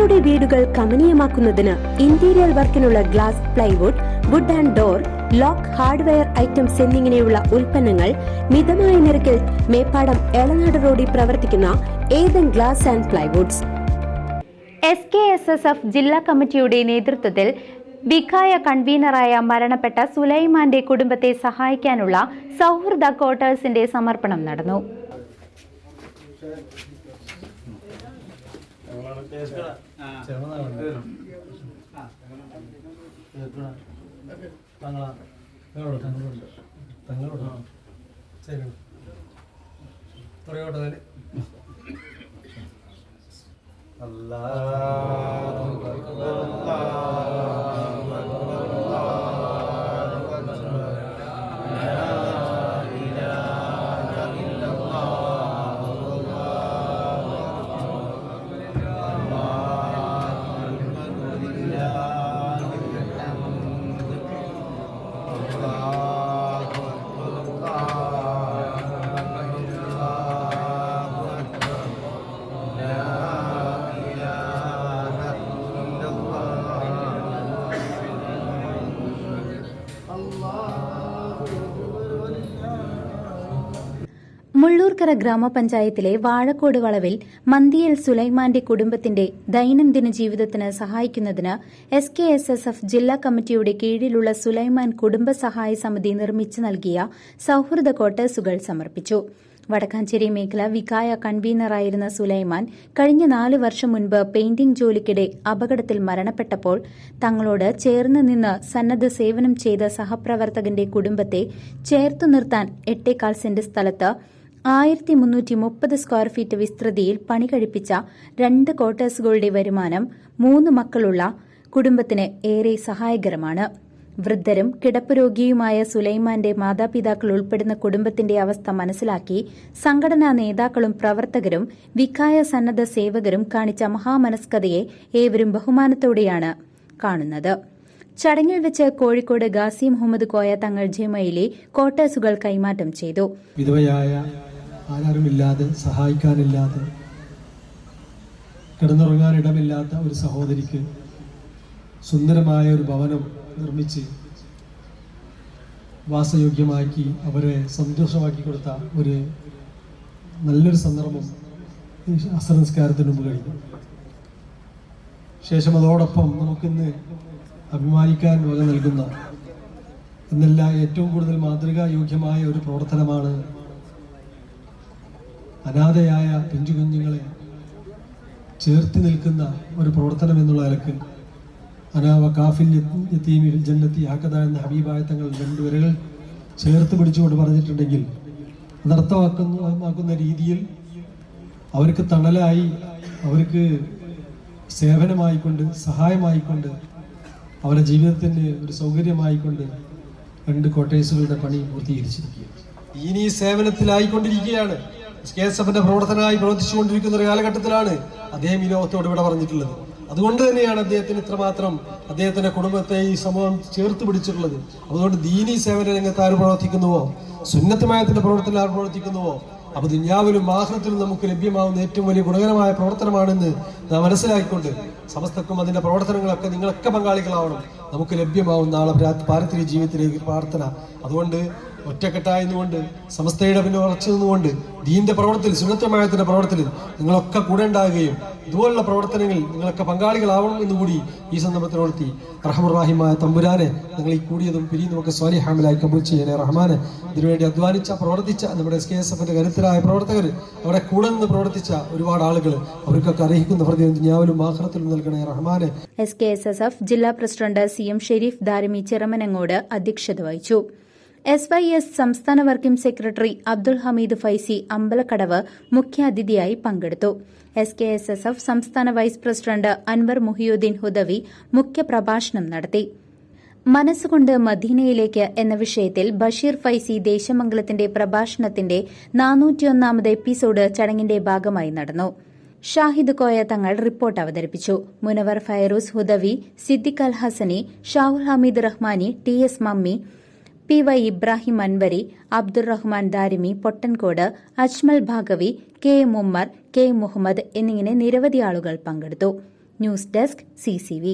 നിങ്ങളുടെ വീടുകൾ കമനീയമാക്കുന്നതിന് ഇന്റീരിയർ വർക്കിനുള്ള glass, plywood, wood and door, lock, hardware items എന്നിങ്ങനെയുള്ള ഉൽപ്പന്നങ്ങൾ മിതമായ നിരക്കിൽ മേപ്പാടം എളനാട് റോഡിൽ പ്രവർത്തിക്കുന്ന Ethan glass and plywoods. SKSSF ജില്ലാ കമ്മിറ്റിയുടെ നേതൃത്വത്തിൽ വിഖായ കൺവീനറായ മരണപ്പെട്ട സുലൈമാന്റെ കുടുംബത്തെ സഹായിക്കാനുള്ള സൗഹൃദ ക്വാർട്ടേഴ്സിന്റെ സമർപ്പണം നടന്നു. മുള്ളൂർക്കര ഗ്രാമപഞ്ചായത്തിലെ വാഴക്കോട് വളവിൽ മന്തിയിൽ സുലൈമാന്റെ കുടുംബത്തിന്റെ ദൈനംദിന ജീവിതത്തിന് സഹായിക്കുന്നതിന് SKSSF ജില്ലാ കമ്മിറ്റിയുടെ കീഴിലുള്ള സുലൈമാൻ കുടുംബ സഹായ സമിതി നിർമ്മിച്ചു നൽകിയ സൌഹൃദ ക്വാർട്ടേഴ്സുകൾ സമർപ്പിച്ചു. വടക്കാഞ്ചേരി മേഖല വിഖായ കൺവീനറായിരുന്ന സുലൈമാൻ കഴിഞ്ഞ 4 വർഷം മുൻപ് പെയിന്റിംഗ് ജോലിക്കിടെ അപകടത്തിൽ മരണപ്പെട്ടപ്പോൾ തങ്ങളോട് ചേർന്ന് നിന്ന് സന്നദ്ധ സേവനം ചെയ്ത സഹപ്രവർത്തകന്റെ കുടുംബത്തെ ചേർത്തു നിർത്താൻ 8.25 സെന്റ് സ്ഥലത്ത് 1330 സ്ക്വയർ ഫീറ്റ് വിസ്തൃതിയിൽ പണി കഴിപ്പിച്ച 2 ക്വാർട്ടേഴ്സുകളുടെ വരുമാനം 3 മക്കളുള്ള കുടുംബത്തിന് ഏറെ സഹായകരമാണ്. വൃദ്ധരും കിടപ്പുരോഗിയുമായ സുലൈമാന്റെ മാതാപിതാക്കൾ ഉൾപ്പെടുന്ന കുടുംബത്തിന്റെ അവസ്ഥ മനസ്സിലാക്കി സംഘടനാ നേതാക്കളും പ്രവർത്തകരും വിഖായ സന്നദ്ധ സേവകരും കാണിച്ച മഹാമനസ്കതയെ ഏവരും ബഹുമാനത്തോടെയാണ് കാണുന്നത്. ചടങ്ങിൽ വെച്ച് കോഴിക്കോട് ഗാസി മുഹമ്മദ് കോയ തങ്ങൾ ജമയിലെ ക്വാർട്ടേഴ്സുകൾ കൈമാറ്റം ചെയ്തു. വിധവയായ ആരാരുമില്ലാതെ സഹായിക്കാനില്ലാതെ കിടന്നുറങ്ങാൻ ഇടമില്ലാത്ത ഒരു സഹോദരിക്ക് സുന്ദരമായ ഒരു ഭവനം നിർമ്മിച്ച് വാസയോഗ്യമാക്കി അവരെ സന്തോഷമാക്കി കൊടുത്ത ഒരു നല്ലൊരു സന്ദർഭം അസർ നിസ്കാരത്തിന് മുമ്പ് കഴിഞ്ഞു. ശേഷം അതോടൊപ്പം നമുക്കിന്ന് അഭിമാനിക്കാൻ വക നൽകുന്ന എന്നല്ല ഏറ്റവും കൂടുതൽ മാതൃകായോഗ്യമായ ഒരു പ്രവർത്തനമാണ് അനാഥയായ പിഞ്ചു കുഞ്ഞുങ്ങളെ ചേർത്ത് നിൽക്കുന്ന ഒരു പ്രവർത്തനം എന്നുള്ള നിലക്ക് കാഫിൽ യതീമി ഫിൽ ജന്നത്തി ഹക്കദ എന്ന ഹബീബായ തങ്ങൾ 2 വരകൾ ചേർത്ത് പിടിച്ചുകൊണ്ട് പറഞ്ഞിട്ടുണ്ടെങ്കിൽ അതർത്ഥമാക്കുന്ന രീതിയിൽ അവർക്ക് തണലായി, അവർക്ക് സേവനമായിക്കൊണ്ട്, സഹായമായിക്കൊണ്ട്, അവരുടെ ജീവിതത്തിന് ഒരു സൗകര്യമായിക്കൊണ്ട് 2 ക്വാർട്ടേഴ്സുകളുടെ പണി പൂർത്തീകരിച്ചിരിക്കുകയാണ്. ഇനി സേവനത്തിലായിക്കൊണ്ടിരിക്കുകയാണ്. SKSFന്റെ പ്രവർത്തനമായി പ്രവർത്തിച്ചുകൊണ്ടിരിക്കുന്ന ഒരു കാലഘട്ടത്തിലാണ് അദ്ദേഹം ഈ ലോകത്തോട് ഇവിടെ പറഞ്ഞിട്ടുള്ളത്. അതുകൊണ്ട് തന്നെയാണ് അദ്ദേഹത്തിന് ഇത്രമാത്രം അദ്ദേഹത്തിന്റെ കുടുംബത്തെ ഈ സമൂഹം ചേർത്ത് പിടിച്ചിട്ടുള്ളത്. അതുകൊണ്ട് ദീനീ സേവന രംഗത്ത് ആര് പ്രവർത്തിക്കുന്നുവോ, സുന്നത്തുമായത്തിന്റെ പ്രവർത്തനം ആര് പ്രവർത്തിക്കുന്നുവോ, അപ്പൊ ദുനിയാവിലും ആഖിറത്തിലും നമുക്ക് ലഭ്യമാവുന്ന ഏറ്റവും വലിയ ഗുണകരമായ പ്രവർത്തനമാണെന്ന് നാം മനസ്സിലാക്കിക്കൊണ്ട് സമസ്തക്കും അതിന്റെ പ്രവർത്തനങ്ങളൊക്കെ നിങ്ങളൊക്കെ പങ്കാളികളാവണം. നമുക്ക് ലഭ്യമാവും നാളെ പാരത്രിക ജീവിതത്തിലേക്ക് പ്രാർത്ഥന. അതുകൊണ്ട് ഒറ്റക്കെട്ടായതുകൊണ്ട് സമസ്തയുടെ പിന്നെ ഉറച്ചു നിന്നുകൊണ്ട് ദീന്റെ പ്രവർത്തനത്തിൽ, സുന്നത്തുമായത്തിന്റെ പ്രവർത്തനത്തിൽ നിങ്ങളൊക്കെ കൂടെ ഉണ്ടാകുകയും ഇതുപോലുള്ള പ്രവർത്തനങ്ങളിൽ നിങ്ങളൊക്കെ പങ്കാളികളാവണം എന്നുകൂടി ഈ സന്ദർഭത്തിൽ ഉണർത്തി റഹ്മുറാഹിമായ തമ്പുരാനെ നിങ്ങൾ ഈ കൂടിയതും പിരിയുന്നതൊക്കെ സ്വാലിഹാമിലായി കബൂൽ ചെയ്യണേ റഹ്മാനെ. ഇതിനുവേണ്ടി അധ്വാനിച്ച പ്രവർത്തിച്ച നമ്മുടെ SKSFന്റെ കരുത്തരായ പ്രവർത്തകർ, അവിടെ കൂടെ നിന്ന് പ്രവർത്തിച്ച ഒരുപാട് ആളുകൾ, അവർക്കൊക്കെ അർഹിക്കുന്ന പ്രതിഫലം ദുനിയാവിലും ആഖിറത്തിലും നൽകണേ റഹ്മാനെ. SKSSF ജില്ലാ പ്രസിഡന്റ് CM ഷെരീഫ് ദാരിമി ചിറമനങ്ങോട് അധ്യക്ഷത വഹിച്ചു. SYS സംസ്ഥാന വർക്കിംഗ് സെക്രട്ടറി അബ്ദുൽ ഹമീദ് ഫൈസി അമ്പലക്കടവ് മുഖ്യാതിഥിയായി പങ്കെടുത്തു. SKSSF സംസ്ഥാന വൈസ് പ്രസിഡന്റ് അൻവർ മുഹിയുദ്ദീൻ ഹുദവി മുഖ്യപ്രഭാഷണം നടത്തി. മനസ്സുകൊണ്ട് മദീനയിലേക്ക് എന്ന വിഷയത്തിൽ ബഷീർ ഫൈസി ദേശമംഗലത്തിന്റെ പ്രഭാഷണത്തിന്റെ 401ാമത് എപ്പിസോഡ് ചടങ്ങിന്റെ ഭാഗമായി നടന്നു. ഷാഹിദ് കോയ തങ്ങൾ റിപ്പോർട്ട് അവതരിപ്പിച്ചു. Munavar Fairooz Hudawi, Siddique Al Hasani, Shahul Hameed Rahmani, TS Mammi, PY Ibrahim Anwari, Abdurahman Darimi Pottankode, Ajmal Bhagavi, KM Ummer, K Muhammed എന്നിങ്ങനെ നിരവധി ആളുകൾ പങ്കെടുത്തു. News desk CCV.